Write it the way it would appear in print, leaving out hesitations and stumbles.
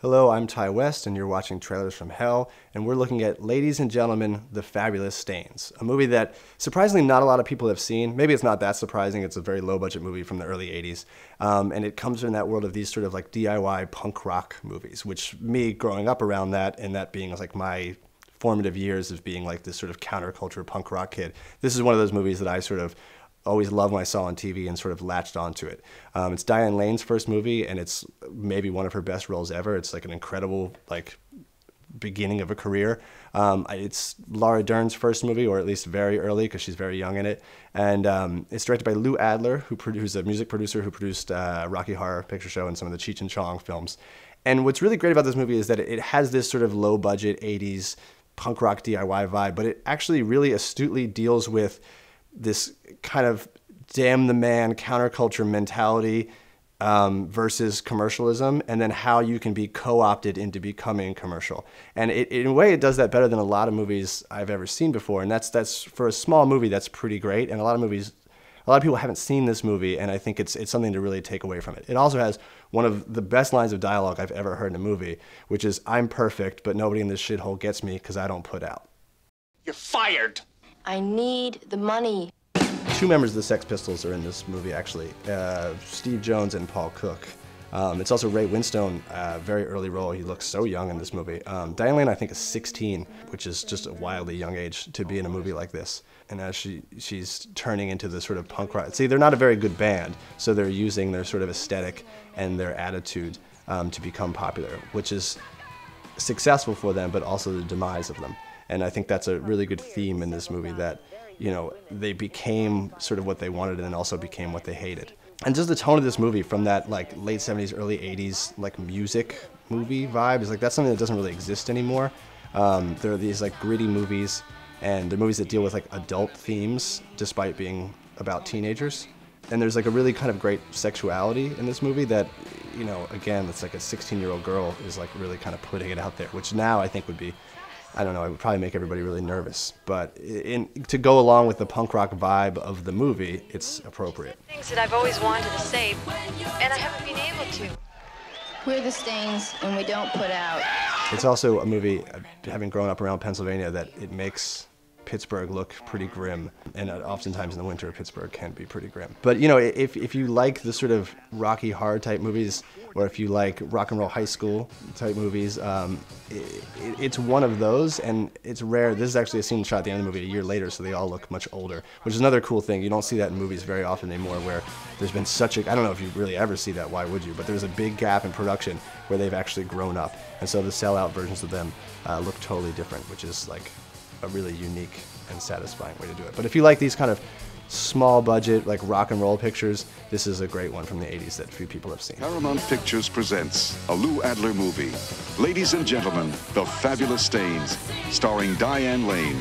Hello, I'm Ty West, and you're watching Trailers from Hell, and we're looking at Ladies and Gentlemen, The Fabulous Stains, a movie that surprisingly not a lot of people have seen. Maybe it's not that surprising. It's a very low-budget movie from the early 80s, and it comes in that world of these sort of like DIY punk rock movies, which me growing up around that and that being like my formative years of being like this sort of counterculture punk rock kid, this is one of those movies that I sort of always loved when I saw on TV and sort of latched onto it. It's Diane Lane's first movie, and it's maybe one of her best roles ever. It's like an incredible like beginning of a career. It's Laura Dern's first movie, or at least very early, because she's very young in it. And it's directed by Lou Adler, who's a music producer who produced Rocky Horror Picture Show and some of the Cheech and Chong films. And what's really great about this movie is that it has this sort of low-budget 80s punk rock DIY vibe, but it actually really astutely deals with this kind of damn the man counterculture mentality versus commercialism, and then how you can be co-opted into becoming commercial. And in a way, it does that better than a lot of movies I've ever seen before. And that's for a small movie, that's pretty great. And a lot of people haven't seen this movie, and I think it's something to really take away from it. It also has one of the best lines of dialogue I've ever heard in a movie, which is, "I'm perfect, but nobody in this shithole gets me because I don't put out." You're fired. I need the money. Two members of the Sex Pistols are in this movie, actually, Steve Jones and Paul Cook. It's also Ray Winstone, very early role. He looks so young in this movie. Diane Lane, I think, is 16, which is just a wildly young age to be in a movie like this. And as she's turning into this sort of punk rock. See, they're not a very good band, so they're using their sort of aesthetic and their attitude to become popular, which is successful for them, but also the demise of them. And I think that's a really good theme in this movie, that, you know, they became sort of what they wanted and then also became what they hated. And just the tone of this movie, from that like late 70s, early 80s like music movie vibe, is like that's something that doesn't really exist anymore. There are these like gritty movies, and they're movies that deal with like adult themes despite being about teenagers. And there's like a really kind of great sexuality in this movie that, you know, again, it's like a 16-year-old girl is like really kind of putting it out there, which now I think would be, I don't know, it would probably make everybody really nervous. But to go along with the punk rock vibe of the movie, it's appropriate. Things that I've always wanted to say, and I haven't been able to. We're the Stains, and we don't put out. It's also a movie, having grown up around Pennsylvania, that it makes Pittsburgh look pretty grim, and oftentimes in the winter Pittsburgh can be pretty grim. But you know, if you like the sort of Rocky Horror type movies, or if you like Rock and Roll High School type movies, it's one of those, and it's rare. This is actually a scene shot at the end of the movie a year later, so they all look much older, which is another cool thing. You don't see that in movies very often anymore, where there's been such a, I don't know if you really ever see that, why would you, but there's a big gap in production where they've actually grown up, and so the sellout versions of them look totally different, which is like a really unique and satisfying way to do it. But if you like these kind of small budget, like rock and roll pictures, this is a great one from the 80s that few people have seen. Paramount Pictures presents a Lou Adler movie, Ladies and Gentlemen, The Fabulous Stains, starring Diane Lane.